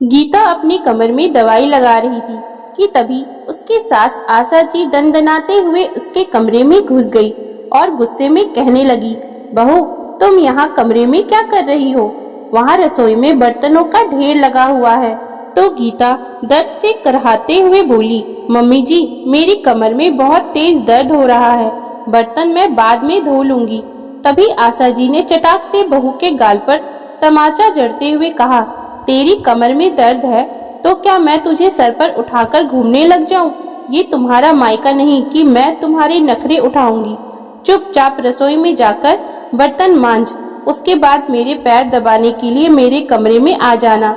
गीता अपनी कमर में दवाई लगा रही थी कि तभी उसकी सास आशा जी दनदनाते हुए उसके कमरे में घुस गई और गुस्से में कहने लगी, बहू, तुम यहाँ कमरे में क्या कर रही हो? वहाँ रसोई में बर्तनों का ढेर लगा हुआ है। तो गीता दर्द से कराहते हुए बोली, मम्मी जी, मेरी कमर में बहुत तेज दर्द हो रहा है, बर्तन मैं बाद में धो लूंगी। तभी आशा जी ने चटाक से बहू के गाल पर तमाचा जड़ते हुए कहा, तेरी कमर में दर्द है तो क्या मैं तुझे सर पर उठाकर घूमने लग जाऊं? ये तुम्हारा मायका नहीं कि मैं तुम्हारे नखरे उठाऊंगी। चुपचाप रसोई में जाकर बर्तन मांज, उसके बाद मेरे पैर दबाने के लिए मेरे कमरे में आ जाना।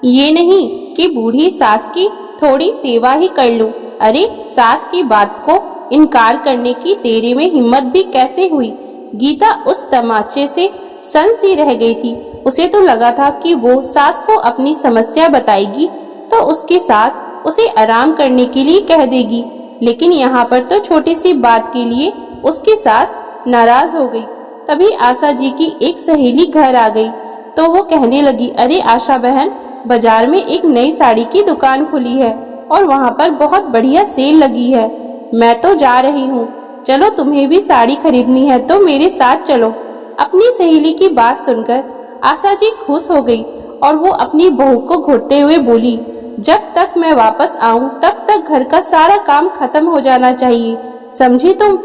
ये नहीं कि बूढ़ी सास की थोड़ी सेवा ही कर लूं। अरे, सास की बात को इनकार करने की तेरे में हिम्मत भी कैसे हुई? गीता उस तमाचे से सन सी रह गई थी। उसे तो लगा था कि वो सास को अपनी समस्या बताएगी तो उसकी सास उसे आराम करने के लिए कह देगी, लेकिन यहाँ पर तो छोटी सी बात के लिए उसकी सास नाराज हो गई। तभी आशा जी की एक सहेली घर आ गई तो वो कहने लगी, अरे आशा बहन, बाजार में एक नई साड़ी की दुकान खुली है और वहाँ पर बहुत बढ़िया सेल लगी है। मैं तो जा रही हूँ, चलो तुम्हें भी साड़ी खरीदनी है तो मेरे साथ चलो। अपनी सहेली की बात सुनकर आशा जी खुश हो गई और वो अपनी बहू को घूरते हुए बोली, जब तक मैं वापस आऊं तब तक घर का सारा काम खत्म हो जाना चाहिए, समझी तुम?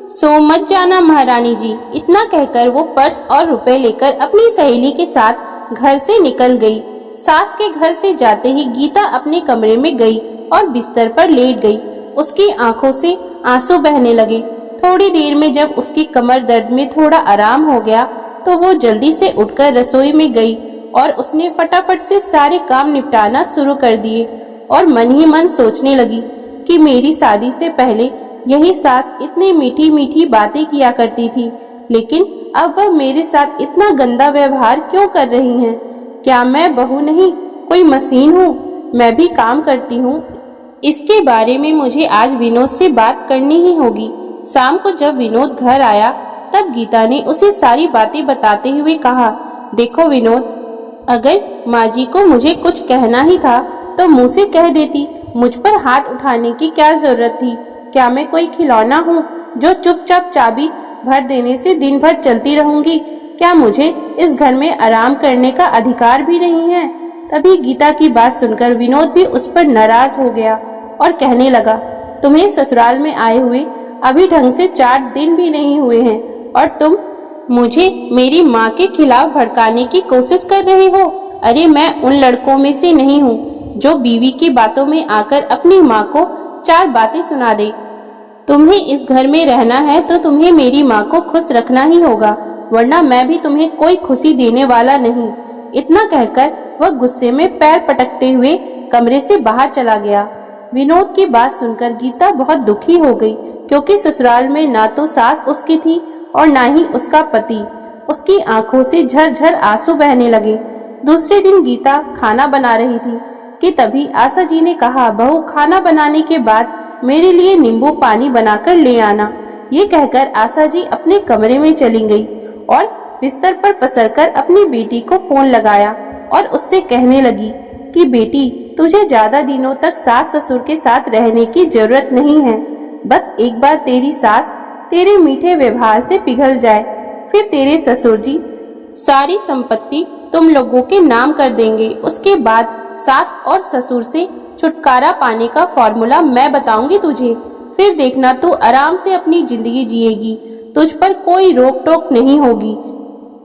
सो मत जाना महारानी जी। इतना कहकर वो पर्स और रुपए लेकर अपनी सहेली के साथ घर से निकल गई। सास के घर से जाते ही गीता अपने कमरे में गई और बिस्तर पर लेट गई। उसकी आंखों से आंसू बहने लगे। थोड़ी देर में जब उसकी कमर दर्द में थोड़ा आराम हो गया तो वो जल्दी से उठकर रसोई में गई और उसने फटाफट से सारे काम निपटाना शुरू कर दिए और मन ही मन सोचने लगी कि मेरी शादी से पहले यही सास इतनी मीठी मीठी बातें किया करती थी, लेकिन अब वह मेरे साथ इतना गंदा व्यवहार क्यों कर रही हैं? क्या मैं बहू नहीं, कोई मशीन हूँ? मैं भी काम करती हूँ। इसके बारे में मुझे आज विनोद से बात करनी ही होगी। शाम को जब विनोद घर आया तब गीता ने उसे सारी बातें बताते हुए कहा, देखो विनोद, अगर माँ जी को मुझे कुछ कहना ही था तो मुँह से कह देती, मुझ पर हाथ उठाने की क्या जरूरत थी? क्या मैं कोई खिलौना हूँ जो चुपचाप चाबी भर देने से दिन भर चलती रहूंगी? क्या मुझे इस घर में आराम करने का अधिकार भी नहीं है? तभी गीता की बात सुनकर विनोद भी उस पर नाराज हो गया और कहने लगा, तुम्हें ससुराल में आए हुए अभी ढंग से 4 दिन भी नहीं हुए हैं और तुम मुझे मेरी माँ के खिलाफ भड़काने की कोशिश कर रहे हो। अरे, मैं उन लड़कों में से नहीं हूँ जो बीवी की बातों में आकर अपनी माँ को 4 बातें सुना दे। तुम्हें इस घर में रहना है तो तुम्हें मेरी माँ को खुश रखना ही होगा, वरना मैं भी तुम्हें कोई खुशी देने वाला नहीं। इतना कहकर वह गुस्से में पैर पटकते हुए कमरे से बाहर चला गया। विनोद की बात सुनकर गीता बहुत दुखी हो गई, क्योंकि ससुराल में ना तो सास उसकी थी और ना ही उसका पति। उसकी आंखों से झरझर आंसू बहने लगे। दूसरे दिन गीता खाना बना रही थी कि तभी आशा जी ने कहा, बहू, खाना बनाने के बाद मेरे लिए नींबू पानी बनाकर ले आना। ये कहकर आशा जी अपने कमरे में चली गई और बिस्तर पर पसरकर अपनी बेटी को फोन लगाया और उससे कहने लगी कि बेटी, तुझे ज्यादा दिनों तक सास ससुर के साथ रहने की जरूरत नहीं है। बस एक बार तेरी सास तेरे मीठे व्यवहार से पिघल जाए, फिर तेरे ससुर जी सारी संपत्ति तुम लोगों के नाम कर देंगे। उसके बाद सास और ससुर से छुटकारा पाने का फॉर्मूला मैं बताऊंगी तुझे। फिर देखना, तू आराम से अपनी जिंदगी जिएगी, तुझ पर कोई रोक टोक नहीं होगी।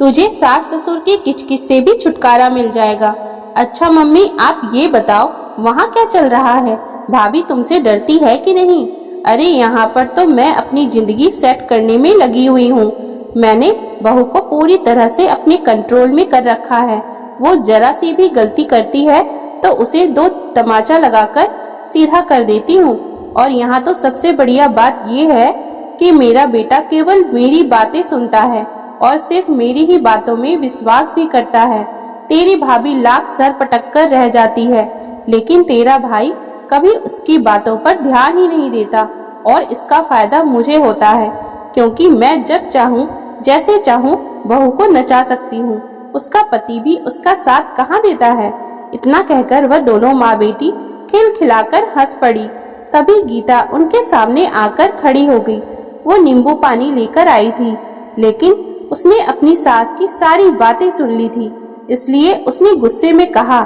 तुझे सास ससुर की किचकिच से भी छुटकारा मिल जाएगा। अच्छा मम्मी, आप ये बताओ, वहाँ क्या चल रहा है? भाभी तुमसे डरती है कि नहीं? अरे, यहाँ पर तो मैं अपनी जिंदगी सेट करने में लगी हुई हूँ। मैंने बहू को पूरी तरह से अपने कंट्रोल में कर रखा है। वो जरा सी भी गलती करती है तो उसे 2 तमाचा लगाकर सीधा कर देती हूँ। और यहाँ तो सबसे बढ़िया बात ये है कि मेरा बेटा केवल मेरी बातें सुनता है और सिर्फ मेरी ही बातों में विश्वास भी करता है। तेरी भाभी लाख सर पटक कर रह जाती है, लेकिन तेरा भाई कभी उसकी बातों पर ध्यान ही नहीं देता और इसका फायदा मुझे होता है, क्योंकि मैं जब चाहूँ जैसे चाहूँ बहू को नचा सकती हूँ। उसका पति भी उसका साथ कहाँ देता है। इतना कहकर वह दोनों माँ बेटी खिलखिलाकर हंस पड़ी। तभी गीता उनके सामने आकर खड़ी हो गई। वो नींबू पानी लेकर आई थी, लेकिन उसने अपनी सास की सारी बातें सुन ली थी, इसलिए उसने गुस्से में कहा,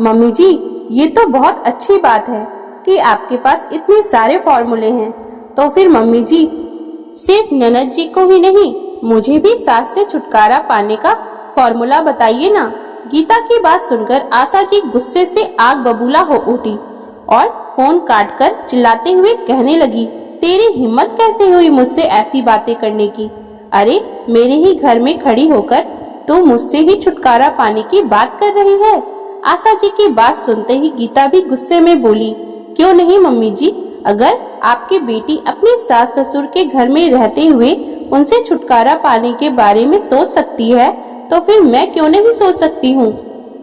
मम्मी जी, ये तो बहुत अच्छी बात है कि आपके पास इतने सारे फॉर्मूले हैं। तो फिर मम्मी जी, सिर्फ ननद जी को ही नहीं, मुझे भी सास से छुटकारा पाने का फॉर्मूला बताइए ना। गीता की बात सुनकर आशा जी गुस्से से आग बबूला हो उठी और फोन काटकर चिल्लाते हुए कहने लगी, तेरी हिम्मत कैसे हुई मुझसे ऐसी बातें करने की? अरे मेरे ही घर में खड़ी होकर तू मुझसे ही छुटकारा पाने की बात कर रही है। आशा जी की बात सुनते ही गीता भी गुस्से में बोली, क्यों नहीं मम्मी जी, अगर आपकी बेटी अपने सास ससुर के घर में रहते हुए उनसे छुटकारा पाने के बारे में सोच सकती है, तो फिर मैं क्यों नहीं सोच सकती हूँ।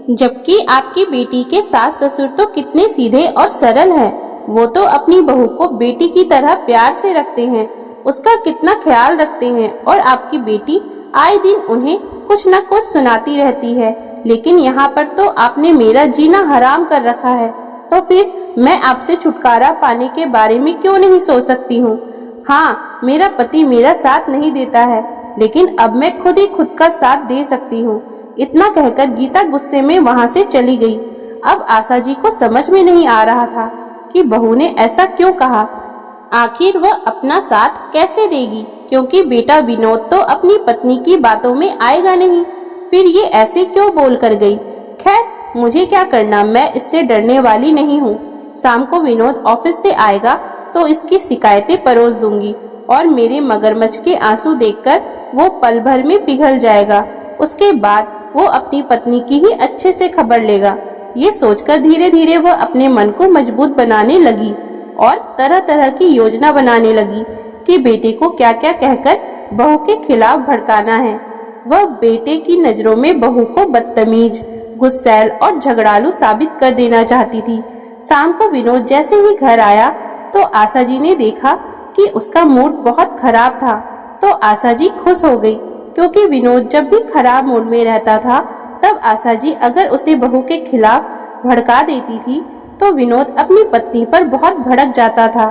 जबकि आपकी बेटी के सास ससुर तो कितने सीधे और सरल हैं। वो तो अपनी बहू को बेटी की तरह प्यार से रखते हैं, उसका कितना ख्याल रखते हैं, और आपकी बेटी आए दिन उन्हें कुछ न कुछ सुनाती रहती है। लेकिन यहाँ पर तो आपने मेरा जीना हराम कर रखा है। तो फिर मैं आपसे छुटकारा पाने के बारे में क्यों नहीं सोच सकती हूँ। हाँ, मेरा पति मेरा साथ नहीं देता है, लेकिन अब मैं खुद ही खुद का साथ दे सकती हूँ। इतना कहकर गीता गुस्से में वहाँ से चली गई। अब आशा जी को समझ में नहीं आ रहा था कि बहू ने ऐसा क्यों कहा। आखिर वह अपना साथ कैसे देगी, क्योंकि बेटा विनोद तो अपनी पत्नी की बातों में आएगा नहीं। फिर ये ऐसे क्यों बोल कर गई। खैर, मुझे क्या करना, मैं इससे डरने वाली नहीं हूँ। शाम को विनोद ऑफिस से आएगा तो इसकी शिकायतें परोस दूंगी और मेरे मगरमच्छ के आंसू देखकर वो पल भर में पिघल जाएगा। उसके बाद वो अपनी पत्नी की ही अच्छे से खबर लेगा। ये सोचकर धीरे धीरे वह अपने मन को मजबूत बनाने लगी और तरह तरह की योजना बनाने लगी कि बेटे को क्या क्या कहकर बहू के खिलाफ भड़काना है। वह बेटे की नजरों में बहू को बदतमीज, गुस्सैल और झगड़ालू साबित कर देना चाहती थी। शाम को विनोद जैसे ही घर आया तो आशा जी ने देखा कि उसका मूड बहुत खराब था। तो आशा जी खुश हो गई, क्योंकि विनोद जब भी खराब मूड में रहता था तब आशा जी अगर उसे बहू के खिलाफ भड़का देती थी तो विनोद अपनी पत्नी पर बहुत भड़क जाता था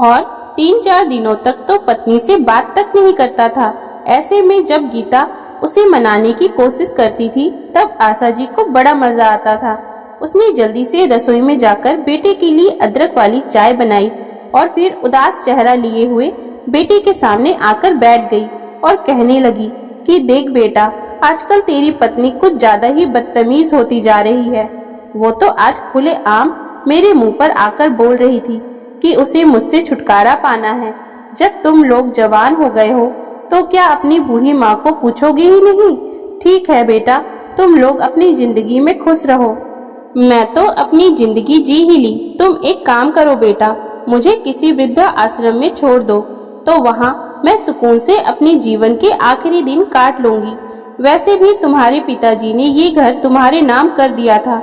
और 3-4 दिनों तक तो पत्नी से बात तक नहीं करता था। ऐसे में जब गीता उसे मनाने की कोशिश करती थी तब आशा जी को बड़ा मजा आता था। उसने जल्दी से रसोई में जाकर बेटे के लिए अदरक वाली चाय बनाई और फिर उदास चेहरा लिए हुए बेटे के सामने आकर बैठ गई और कहने लगी कि देख बेटा, आजकल तेरी पत्नी कुछ ज्यादा ही बदतमीज होती जा रही है। वो तो आज खुले आम मेरे मुंह पर आकर बोल रही थी कि उसे मुझसे छुटकारा पाना है। जब तुम लोग जवान हो गए हो तो क्या अपनी बूढ़ी माँ को पूछोगे ही नहीं? ठीक है बेटा, तुम लोग अपनी जिंदगी में खुश रहो। मैं तो अपनी जिंदगी जी ही ली। तुम एक काम करो बेटा, मुझे किसी वृद्धा आश्रम में छोड़ दो, तो वहाँ मैं सुकून से अपने जीवन के आखिरी दिन काट लूंगी। वैसे भी तुम्हारे पिताजी ने ये घर तुम्हारे नाम कर दिया था,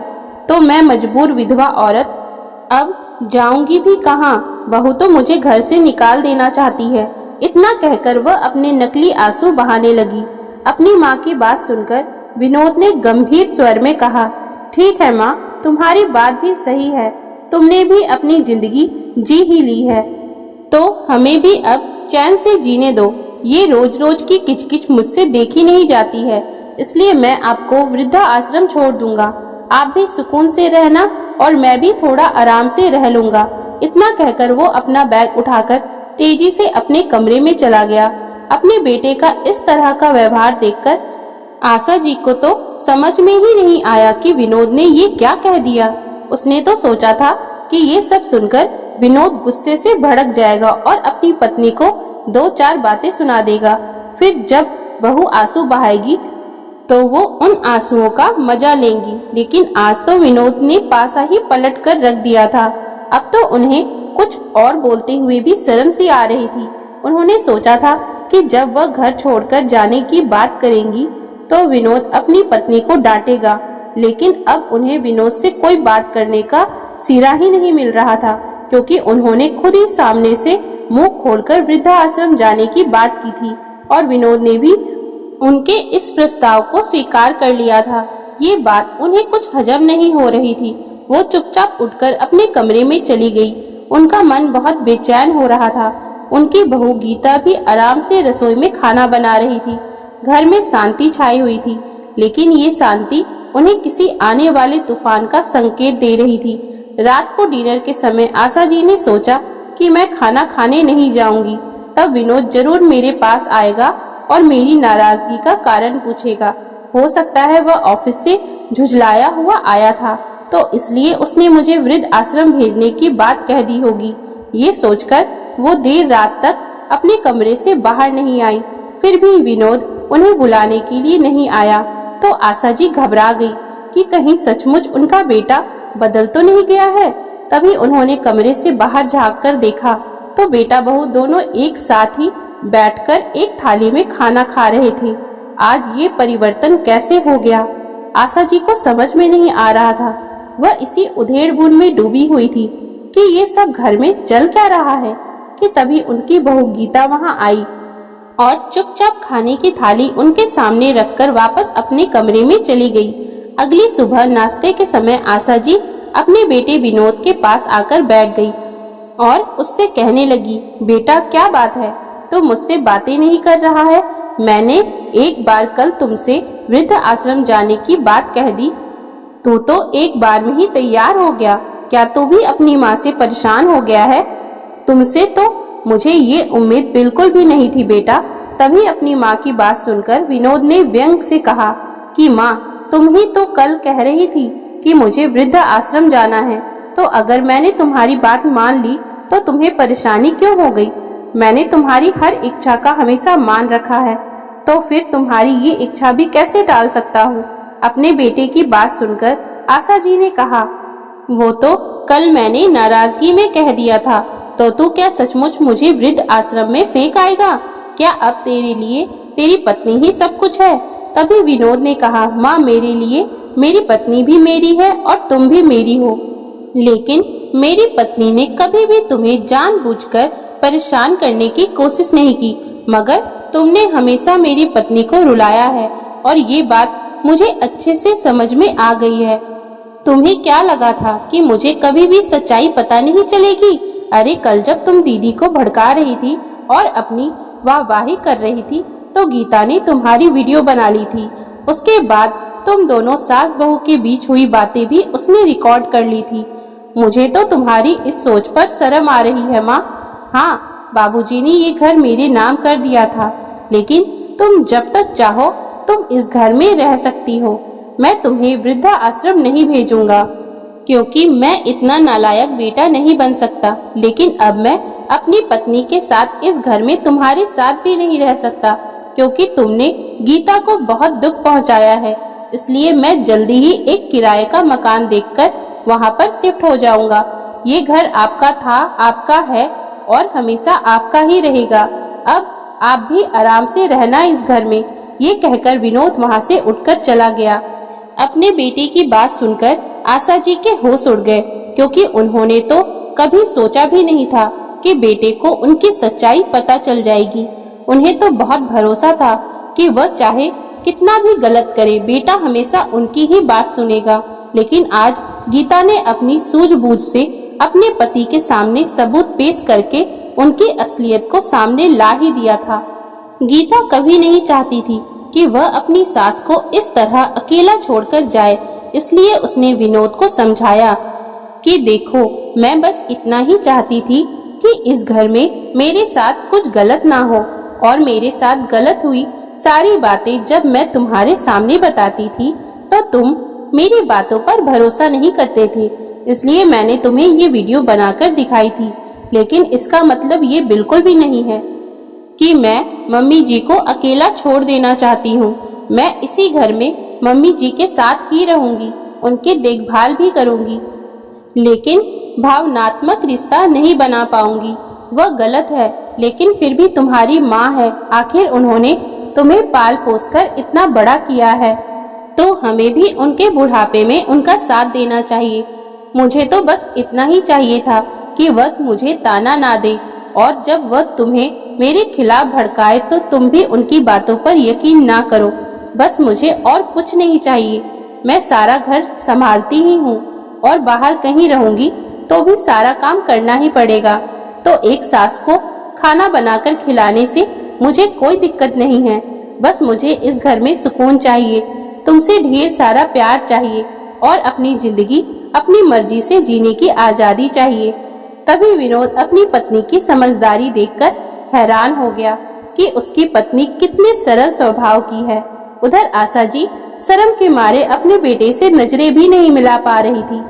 तो मैं मजबूर विधवा औरत अब जाऊंगी भी कहाँ। बहू तो मुझे घर से निकाल देना चाहती है। इतना कहकर वह अपने नकली आंसू बहाने लगी। अपनी माँ की बात सुनकर विनोद ने गंभीर स्वर में कहा, ठीक है माँ, तुम्हारी बात भी सही है। तुमने भी अपनी जिंदगी जी ही ली है, तो हमें भी अब चैन से जीने दो। ये रोज रोज की किचकिच मुझसे देखी नहीं जाती है, इसलिए मैं आपको वृद्धा आश्रम छोड़ दूंगा। आप भी सुकून से रहना और मैं भी थोड़ा आराम से रह लूंगा। इतना कहकर वो अपना बैग उठाकर तेजी से अपने कमरे में चला गया। अपने बेटे का इस तरह का व्यवहार देखकर आशा जी को तो समझ में ही नहीं आया कि विनोद ने ये क्या कह दिया। उसने तो सोचा था कि ये सब सुनकर विनोद गुस्से से भड़क जाएगा और अपनी पत्नी को 2-4 बातें सुना देगा। फिर जब बहू आंसू बहाएगी तो वो उन आंसुओं का मजा लेंगी। लेकिन आज तो विनोद ने पासा ही पलट कर रख दिया था। अब तो उन्हें कुछ और बोलते हुए भी शर्म सी आ रही थी। उन्होंने सोचा था कि जब वह घर छोड़कर जाने की बात करेंगी तो विनोद अपनी पत्नी को डांटेगा, लेकिन अब उन्हें विनोद से कोई बात करने का सिरा ही नहीं मिल रहा था, क्योंकि उन्होंने खुद ही सामने से मुंह खोलकर वृद्धा आश्रम जाने की बात की थी और विनोद ने भी उनके इस प्रस्ताव को स्वीकार कर लिया था। ये बात उन्हें कुछ हजम नहीं हो रही थी। वो चुपचाप उठकर अपने कमरे में चली गई। उनका मन बहुत बेचैन हो रहा था। उनकी बहू गीता भी आराम से रसोई में खाना बना रही थी। घर में शांति छाई हुई थी, लेकिन ये शांति उन्हें किसी आने वाले तूफान का संकेत दे रही थी। रात को डिनर के समय आशा जी ने सोचा कि मैं खाना खाने नहीं जाऊंगी, तब विनोद जरूर मेरे पास आएगा और मेरी नाराजगी का कारण पूछेगा। हो सकता है वह ऑफिस से झुंझलाया हुआ आया था, तो इसलिए उसने मुझे वृद्ध आश्रम भेजने की बात कह दी होगी। ये सोचकर वो देर रात तक अपने कमरे से बाहर नहीं आई। फिर भी विनोद उन्हें बुलाने के लिए नहीं आया, तो आशा जी घबरा गई कि कहीं सचमुच उनका बेटा बदल तो नहीं गया है। तभी उन्होंने कमरे से बाहर झांक कर देखा तो बेटा बहू दोनों एक साथ ही बैठकर एक थाली में खाना खा रहे थे। आज ये परिवर्तन कैसे हो गया, आशा जी को समझ में नहीं आ रहा था। वह इसी उधेड़-बुन में डूबी हुई थी कि ये सब घर में चल क्या रहा है, कि तभी उनकी बहू गीता वहां आई और चुपचाप खाने की थाली उनके सामने रखकर वापस अपने कमरे में चली गई। अगली सुबह नाश्ते के समय आशा जी अपने बेटे विनोद के पास आकर बैठ गई और उससे कहने लगी, बेटा क्या बात है, तो मुझसे बातें नहीं कर रहा है? मैंने एक बार कल तुमसे वृद्ध आश्रम जाने की बात कह दी, तो एक बार में ही तैयार हो गया। क्या तू भी अपनी माँ से परेशान हो गया है? तुमसे तो मुझे ये उम्मीद बिल्कुल भी नहीं थी बेटा। तभी अपनी माँ की बात सुनकर विनोद ने व्यंग से कहा कि माँ, तुम ही तो कल कह रही थी कि मुझे वृद्ध आश्रम जाना है, तो अगर मैंने तुम्हारी बात मान ली तो तुम्हें परेशानी क्यों हो गई? मैंने तुम्हारी हर इच्छा का हमेशा मान रखा है, तो फिर तुम्हारी ये इच्छा भी कैसे टाल सकता हूँ? अपने बेटे की बात सुनकर आशा जी ने कहा, वो तो कल मैंने नाराजगी में कह दिया था, तो तू क्या सचमुच मुझे वृद्ध आश्रम में फेंक आएगा? क्या अब तेरे लिए तेरी पत्नी ही सब कुछ है? तभी विनोद ने कहा, माँ, मेरे लिए मेरी पत्नी भी मेरी है और तुम भी मेरी हो, लेकिन मेरी पत्नी ने कभी भी तुम्हें जानबूझकर परेशान करने की कोशिश नहीं की, मगर तुमने हमेशा मेरी पत्नी को रुलाया है और ये बात मुझे अच्छे से समझ में आ गई है। तुम्हें क्या लगा था कि मुझे कभी भी सच्चाई पता नहीं चलेगी? अरे कल जब तुम दीदी को भड़का रही थी और अपनी वाहवाही कर रही थी, तो गीता ने तुम्हारी वीडियो बना ली थी। उसके बाद तुम दोनों सास बहू के बीच हुई बातें भी उसने रिकॉर्ड कर ली थी। मुझे तो तुम्हारी इस सोच पर शर्म आ रही है माँ। हाँ, बाबूजी ने ये घर मेरे नाम कर दिया था, लेकिन तुम जब तक चाहो तुम इस घर में रह सकती हो। मैं तुम्हें वृद्धा आश्रम नहीं भेजूंगा, क्योंकि मैं इतना नालायक बेटा नहीं बन सकता। लेकिन अब मैं अपनी पत्नी के साथ इस घर में तुम्हारे साथ भी नहीं रह सकता, क्योंकि तुमने गीता को बहुत दुख पहुंचाया है। इसलिए मैं जल्दी ही एक किराए का मकान देखकर वहां पर शिफ्ट हो जाऊंगा। ये घर आपका था, आपका है और हमेशा आपका ही रहेगा। अब आप भी आराम से रहना इस घर में। ये कहकर विनोद वहां से उठकर चला गया। अपने बेटे की बात सुनकर आशा जी के होश उड़ गए, क्योंकि उन्होंने तो कभी सोचा भी नहीं था कि बेटे को उनकी सच्चाई पता चल जाएगी। उन्हें तो बहुत भरोसा था कि वह चाहे कितना भी गलत करे, बेटा हमेशा उनकी ही बात सुनेगा। लेकिन आज गीता ने अपनी सूझबूझ से अपने पति के सामने सबूत पेश करके उनकी असलियत को सामने ला ही दिया था। गीता कभी नहीं चाहती थी कि वह अपनी सास को इस तरह अकेला छोड़कर जाए, इसलिए उसने विनोद को समझाया कि देखो, मैं बस इतना ही चाहती थी कि इस घर में मेरे साथ कुछ गलत ना हो, और मेरे साथ गलत हुई सारी बातें जब मैं तुम्हारे सामने बताती थी तो तुम मेरी बातों पर भरोसा नहीं करते थे। इसलिए मैंने तुम्हें ये वीडियो बनाकर दिखाई थी, लेकिन इसका मतलब ये बिल्कुल भी नहीं है कि मैं मम्मी जी को अकेला छोड़ देना चाहती हूँ। मैं इसी घर में मम्मी जी के साथ ही रहूंगी, उनकी देखभाल भी करूंगी, लेकिन भावनात्मक रिश्ता नहीं बना पाऊंगी। वह गलत है, लेकिन फिर भी तुम्हारी माँ है। आखिर उन्होंने तुम्हें पाल पोस कर इतना बड़ा किया है, तो हमें भी उनके बुढ़ापे में उनका साथ देना चाहिए। मुझे तो बस इतना ही चाहिए था कि वह मुझे ताना ना दे, और जब वह तुम्हें मेरे खिलाफ भड़काए तो तुम भी उनकी बातों पर यकीन ना करो। बस मुझे और कुछ नहीं चाहिए। मैं सारा घर संभालती ही हूँ और बाहर कहीं रहूंगी तो भी सारा काम करना ही पड़ेगा। तो एक सास को खाना बनाकर खिलाने से मुझे कोई दिक्कत नहीं है। बस मुझे इस घर में सुकून चाहिए, तुमसे ढेर सारा प्यार चाहिए और अपनी जिंदगी अपनी मर्जी से जीने की आजादी चाहिए। तभी विनोद अपनी पत्नी की समझदारी देखकर हैरान हो गया कि उसकी पत्नी कितने सरल स्वभाव की है। उधर आशा जी शर्म के मारे अपने बेटे से नजरें भी नहीं मिला पा रही थी।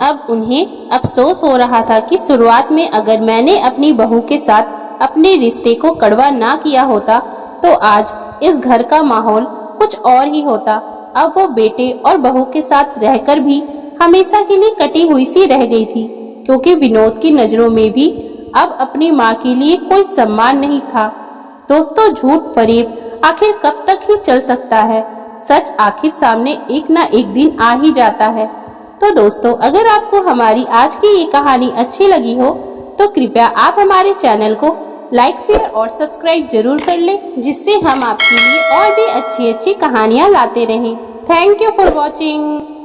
अब उन्हें अफसोस हो रहा था कि शुरुआत में अगर मैंने अपनी बहू के साथ अपने रिश्ते को कड़वा ना किया होता तो आज इस घर का माहौल कुछ और ही होता। अब वो बेटे और बहू के साथ रहकर भी हमेशा के लिए कटी हुई सी रह गई थी, क्योंकि विनोद की नजरों में भी अब अपनी माँ के लिए कोई सम्मान नहीं था। दोस्तों, झूठ फरेब आखिर कब तक ही चल सकता है? सच आखिर सामने एक ना एक दिन आ ही जाता है। तो दोस्तों, अगर आपको हमारी आज की ये कहानी अच्छी लगी हो तो कृपया आप हमारे चैनल को लाइक, शेयर और सब्सक्राइब जरूर कर लें, जिससे हम आपके लिए और भी अच्छी अच्छी कहानियाँ लाते रहें। Thank you for watching.